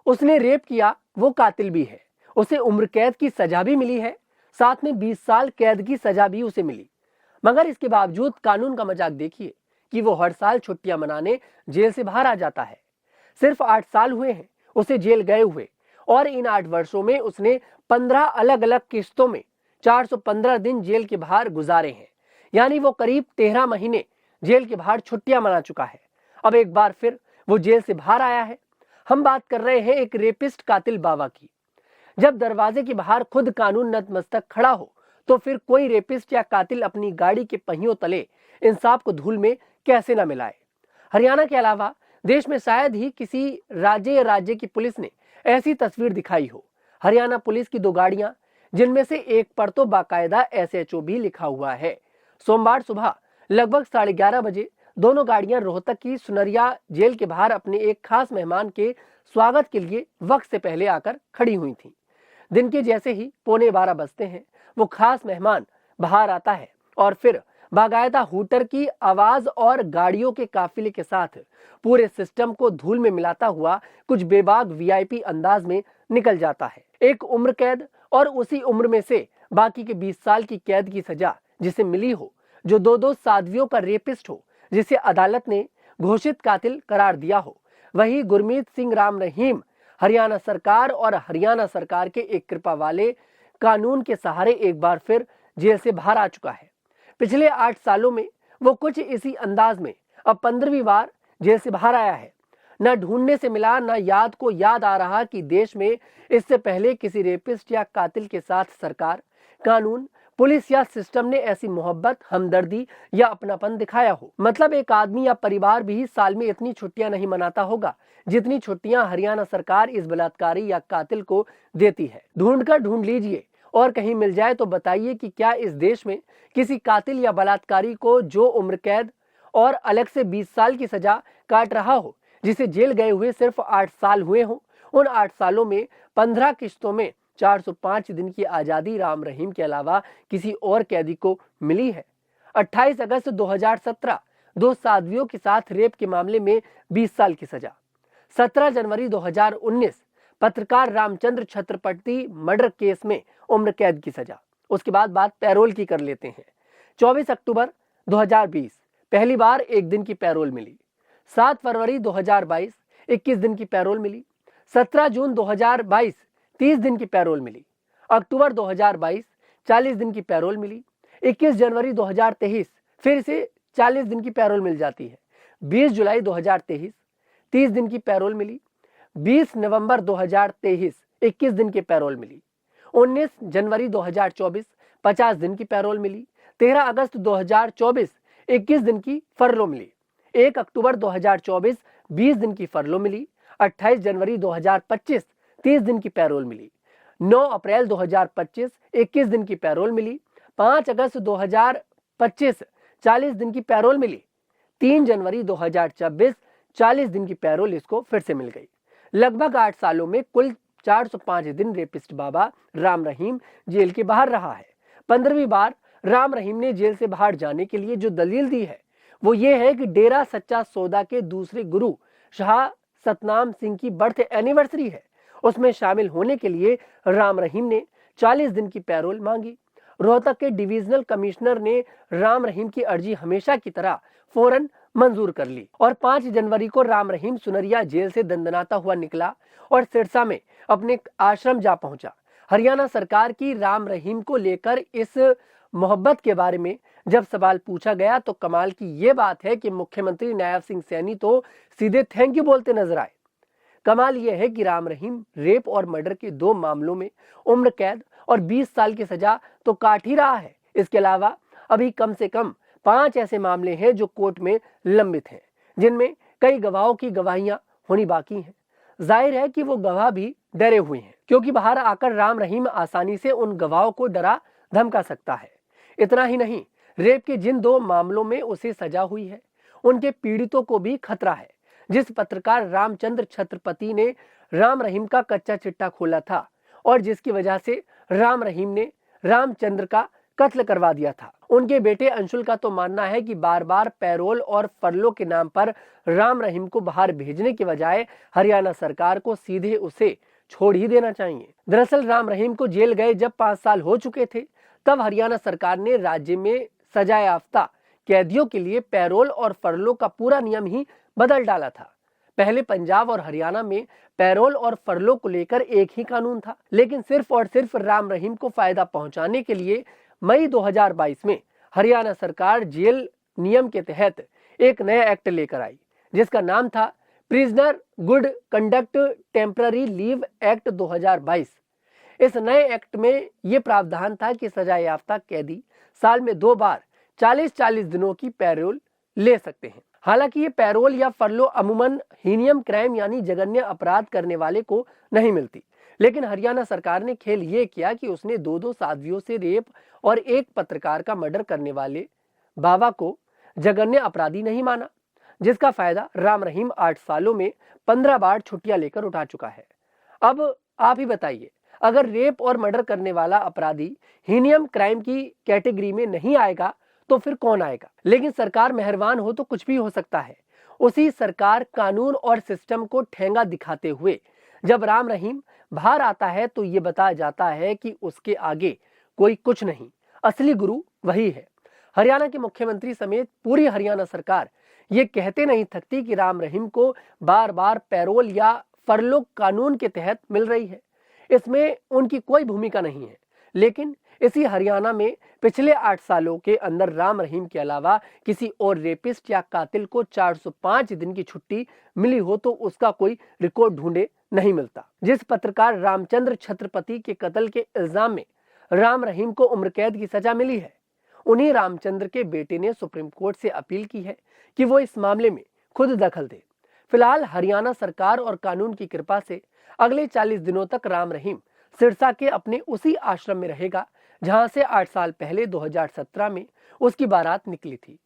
उसने रेप किया, वो कातिल भी है। उसे उम्र कैद की सजा भी मिली है, साथ में 20 साल कैद की सजा भी उसे मिली। मगर इसके बावजूद कानून का मजाक देखिए कि वो हर साल छुट्टियां मनाने जेल से बाहर आ जाता है। सिर्फ 8 साल हुए हैं उसे जेल गए हुए, और इन 8 वर्षों में उसने 15 अलग अलग किस्तों में 415 दिन जेल के बाहर गुजारे हैं। यानी वो करीब 13 महीने जेल के बाहर छुट्टियां मना चुका है। अब एक बार फिर वो जेल से बाहर आया है। हम बात कर रहे हैं एक रेपिस्ट कातिल बाबा की। जब दरवाजे के बाहर खुद कानून नतमस्तक खड़ा हो, तो फिर कोई रेपिस्ट या कातिल अपनी गाड़ी के पहियों तले इंसाफ को धूल में कैसे न मिलाए। हरियाणा के अलावा देश में शायद ही किसी राज्य की पुलिस ने ऐसी तस्वीर दिखाई हो। हरियाणा पुलिस की 2 गाड़ियां, जिनमें से एक पर तो बाकायदा SHO भी लिखा हुआ है। सोमवार सुबह लगभग 11:30 बजे दोनों गाड़ियां रोहतक की सुनरिया जेल के बाहर अपने एक खास मेहमान के स्वागत के लिए वक्त से पहले आकर खड़ी हुई थीं। दिन के जैसे ही 11:15 बजते हैं, वो खास मेहमान बाहर आता है और फिर बाकायदा हूटर की आवाज और गाड़ियों के काफिले के साथ पूरे सिस्टम को धूल में मिलाता हुआ कुछ बेबाक VIP अंदाज में निकल जाता है। एक उम्र कैद और उसी उम्र में से बाकी के 20 साल की कैद की सजा जिसे मिली हो, जो 2 साध्वियों का रेपिस्ट हो, जिसे अदालत ने घोषित कातिल करार दिया हो, वही गुरमीत सिंह राम रहीम हरियाणा सरकार और हरियाणा सरकार के एक कृपा वाले कानून के सहारे एक बार फिर जेल से बाहर आ चुका है। पिछले 8 सालों में वो कुछ इसी अंदाज में अब 15वीं बार जेल से बाहर आया है। न ढूंढने से मिला, न याद को याद आ रहा कि देश में इससे पहले किसी रेपिस्ट या कातिल के साथ सरकार, कानून, पुलिस या सिस्टम ने ऐसी मोहब्बत, हमदर्दी या अपनापन दिखाया हो। मतलब एक आदमी या परिवार भी साल में इतनी छुट्टियां नहीं मनाता होगा जितनी छुट्टियां हरियाणा सरकार इस बलात्कारी या कातिल को देती है। ढूंढ लीजिए, और कहीं मिल जाए तो बताइए कि क्या इस देश में किसी कातिल या बलात्कारी को जो उम्र कैद और अलग से 20 साल की सजा काट रहा हो, जिसे जेल गए हुए सिर्फ 8 साल हुए हों, उन 8 सालों में 15 किस्तों में 405 दिन की आजादी राम रहीम के अलावा किसी और कैदी को मिली है। 28 अगस्त 2017 2 साध्वियों के साथ रेप के मामले में 20 साल की सजा। 17 जनवरी 2019 पत्रकार रामचंद्र छत्रपति मर्डर केस में उम्र कैद की सजा। उसके बाद बात पैरोल की कर लेते हैं। 24 अक्टूबर 2020 पहली बार 1 दिन की पैरोल मिली। 7 फरवरी 2022 21 दिन की पैरोल मिली। 17 जून 2022 30 दिन की पैरोल मिली। अक्टूबर 2022 40 दिन की पैरोल मिली। 21 जनवरी 2023 फिर से 40 दिन की पैरोल मिल जाती है। 20 जुलाई 2023 30 दिन की पैरोल मिली। 20 नवंबर 2023 21 दिन की पैरोल मिली। 19 जनवरी 2024 50 दिन की पैरोल मिली। 13 अगस्त 2024 21 दिन की फरलो मिली। 1 अक्टूबर 2024 20 दिन की फरलो मिली। 28 जनवरी 2025 30 दिन की पैरोल मिली। 9 अप्रैल 2025 21 दिन की पैरोल मिली। 5 अगस्त 2025 40 दिन की पैरोल मिली। 3 जनवरी 2026 40 दिन की पैरोल इसको फिर से मिल गई। लगभग 8 सालों में कुल 405 दिन रेपिस्ट बाबा राम रहीम जेल के बाहर रहा है। 15वीं बार राम रहीम ने जेल से बाहर जाने के लिए जो दलील दी है, वो ये है कि डेरा सच्चा सौदा के दूसरे गुरु शाह सतनाम सिंह की बर्थ एनिवर्सरी है। उसमें शामिल होने के लिए राम रहीम ने 40 दिन की पैरोल मांगी। रोहतक के डिविजनल कमिश्नर ने राम रहीम की अर्जी हमेशा की तरह फौरन मंजूर कर ली और 5 जनवरी को राम रहीम सुनरिया जेल से दंदनाता हुआ निकला और सिरसा में अपने आश्रम जा पहुंचा। हरियाणा सरकार की राम रहीम को लेकर इस मोहब्बत के बारे में जब सवाल पूछा गया तो कमाल की ये बात है कि मुख्यमंत्री नायब सिंह सैनी तो सीधे थैंक यू बोलते नजर आए। कमाल यह है कि राम रहीम रेप और मर्डर के 2 मामलों में उम्र कैद और 20 साल की सजा तो काट ही रहा है। इसके अलावा अभी कम से कम 5 ऐसे मामले हैं जो कोर्ट में लंबित हैं, जिनमें कई गवाहों की गवाहियां होनी बाकी हैं। जाहिर है कि वो गवाह भी डरे हुए हैं, क्योंकि बाहर आकर राम रहीम आसानी से उन गवाहों को डरा धमका सकता है। इतना ही नहीं, रेप के जिन 2 मामलों में उसे सजा हुई है, उनके पीड़ितों को भी खतरा है। जिस पत्रकार रामचंद्र छत्रपति ने राम रहीम का कच्चा चिट्ठा खोला था और जिसकी वजह से राम रहीम ने रामचंद्र का कत्ल करवा दिया था। उनके बेटे अंशुल का तो मानना है कि बार बार पैरोल और फरलो के नाम पर राम रहीम को बाहर भेजने के बजाय हरियाणा सरकार को सीधे उसे छोड़ ही देना चाहिए। दरअसल राम रहीम को जेल गए जब 5 साल हो चुके थे, तब हरियाणा सरकार ने राज्य में सजा याफ्ता कैदियों के लिए पैरोल और फरलो का पूरा नियम ही बदल डाला था। पहले पंजाब और हरियाणा में पैरोल और फरलो को लेकर एक ही कानून था, लेकिन सिर्फ और सिर्फ राम रहीम को फायदा पहुंचाने के लिए मई 2022 में हरियाणा सरकार जेल नियम के तहत एक नया एक्ट लेकर आई, जिसका नाम था prisoner good conduct temporary leave act 2022। इस नए एक्ट में यह प्रावधान था कि सजा याफ्ता कैदी साल में 2 बार 40-40 दिनों की पैरोल ले सकते हैं। हालांकि ये पैरोल या फरलो अमूमन हीनियम क्राइम यानी जघन्य अपराध करने वाले को नहीं मिलती, लेकिन हरियाणा सरकार ने खेल ये किया कि उसने 2 साध्वियों से रेप और एक पत्रकार का मर्डर करने वाले बाबा को जघन्य अपराधी नहीं माना, जिसका फायदा राम रहीम 8 सालों में 15 बार छुट्टियां लेकर उठा चुका है। अब आप ही बताइए, अगर रेप और मर्डर करने वाला अपराधी हीनियम क्राइम की कैटेगरी में नहीं आएगा तो फिर कौन आएगा? लेकिन सरकार मेहरबान हो तो कुछ भी हो सकता है। उसी सरकार कानून और सिस्टम को ठेंगा दिखाते हुए जब राम रहीम बाहर आता है तो ये बताया जाता है कि उसके आगे कोई कुछ नहीं, असली गुरु वही है। हरियाणा के मुख्यमंत्री समेत पूरी हरियाणा सरकार ये कहते नहीं थकती कि राम रहीम को बार बार पैरोल या फरलो कानून के तहत मिल रही है। इसमें उनकी कोई भूमिका नहीं है, लेकिन इसी हरियाणा में पिछले 8 सालों के अंदर राम रहीम के अलावा किसी और रेपिस्ट या कातिल को 405 दिन की छुट्टी मिली हो तो उसका कोई रिकॉर्ड ढूंढे नहीं मिलता। जिस पत्रकार रामचंद्र छत्रपति के कत्ल के इल्जाम में राम रहीम को उम्र कैद की सजा मिली है, उन्हीं रामचंद्र के बेटे ने सुप्रीम कोर्ट से अपील की है कि वो इस मामले में खुद दखल दे। फिलहाल हरियाणा सरकार और कानून की कृपा से अगले 40 दिनों तक राम रहीम सिरसा के अपने उसी आश्रम में रहेगा जहां से 8 साल पहले 2017 में उसकी बारात निकली थी।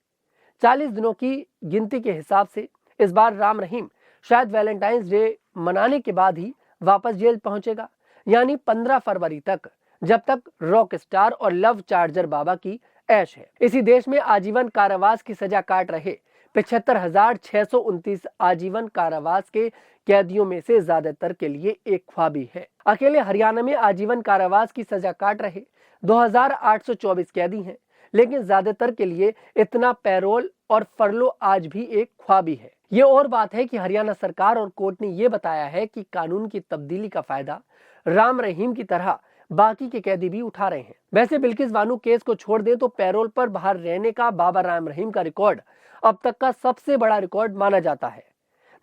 40 दिनों की गिनती के हिसाब से इस बार राम रहीम शायद वैलेंटाइंस डे मनाने के बाद ही वापस जेल पहुंचेगा, यानी 15 फरवरी तक, जब तक रॉक स्टार और लव चार्जर बाबा की ऐश है। इसी देश में आजीवन कारावास की सजा काट रहे 75,629 आजीवन कारावास के कैदियों में से ज्यादातर के लिए एक ख्वाबी है। अकेले हरियाणा में आजीवन कारावास की सजा काट रहे 2,824 कैदी हैं, लेकिन ज्यादातर के लिए इतना पैरोल और फरलो आज भी एक ख्वाबी है। ये और बात है कि हरियाणा सरकार और कोर्ट ने यह बताया है कि कानून की तब्दीली का फायदा राम रहीम की तरह बाकी के कैदी भी उठा रहे हैं। वैसे बिल्किस बानो केस को छोड़ दें तो पैरोल पर बाहर रहने का बाबा राम रहीम का रिकॉर्ड अब तक का सबसे बड़ा रिकॉर्ड माना जाता है।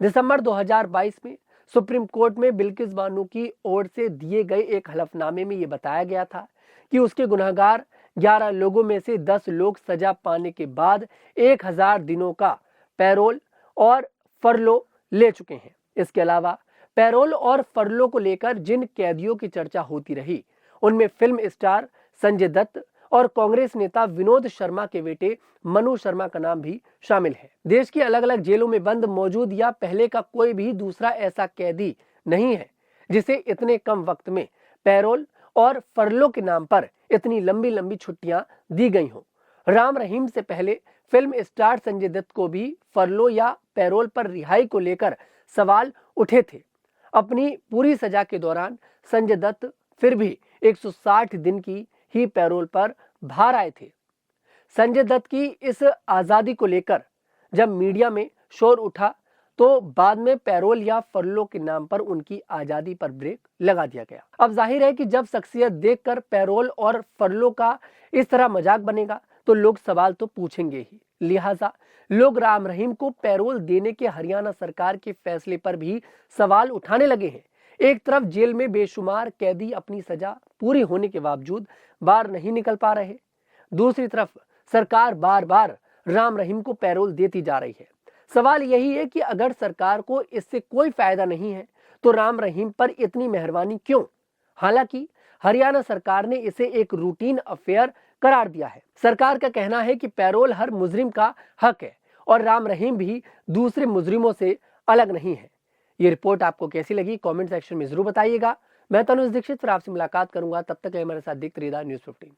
दिसंबर 2022 में सुप्रीम कोर्ट में बिल्किस बानो की ओर से दिए गए एक हलफनामे में यह बताया गया था कि उसके गुनहगार 11 लोगों में से 10 लोग सजा पाने के बाद 1000 दिनों का पैरोल और फरलो ले चुके हैं। इसके अलावा पैरोल और फरलो को लेकर जिन कैदियों की चर्चा होती रही, उनमें फिल्म स्टार संजय दत्त और कांग्रेस नेता विनोद शर्मा के बेटे मनु शर्मा का नाम भी शामिल है। देश की अलग अलग जेलों में बंद मौजूद या पहले का कोई भी दूसरा ऐसा कैदी नहीं है जिसे इतने कम वक्त में पैरोल और फरलो के नाम पर इतनी लंबी लंबी छुट्टियां दी गई हों। राम रहीम से पहले फिल्म स्टार संजय दत्त को भी फरलो या पैरोल पर रिहाई को लेकर सवाल उठे थे। अपनी पूरी सजा के दौरान संजय दत्त फिर भी 160 दिन की ही पैरोल पर बाहर आए थे। संजय दत्त की इस आजादी को लेकर जब मीडिया में शोर उठा तो बाद में पैरोल या फरलो के नाम पर उनकी आजादी पर ब्रेक लगा दिया गया। अब जाहिर है कि जब शख्सियत देखकर पैरोल और फरलो का इस तरह मजाक बनेगा तो लोग सवाल तो पूछेंगे ही। लिहाजा लोग राम रहीम को पैरोल देने के हरियाणा सरकार के फैसले पर भी सवाल उठाने लगे हैं। एक तरफ जेल में बेशुमार कैदी अपनी सजा पूरी होने के बावजूद बाहर नहीं निकल पा रहे, दूसरी तरफ सरकार बार बार राम रहीम को पैरोल देती जा रही है। सवाल यही है कि अगर सरकार को इससे कोई फायदा नहीं है तो राम रहीम पर इतनी मेहरबानी क्यों? हालांकि हरियाणा सरकार ने इसे एक रूटीन अफेयर करार दिया है। सरकार का कहना है कि पैरोल हर मुजरिम का हक है और राम रहीम भी दूसरे मुजरिमों से अलग नहीं है। ये रिपोर्ट आपको कैसी लगी कमेंट सेक्शन में जरूर बताइएगा। मैं तनुज दीक्षित फिर आपसे मुलाकात करूंगा, तब तक हमारे साथ देखते रहिए न्यूज़ 15।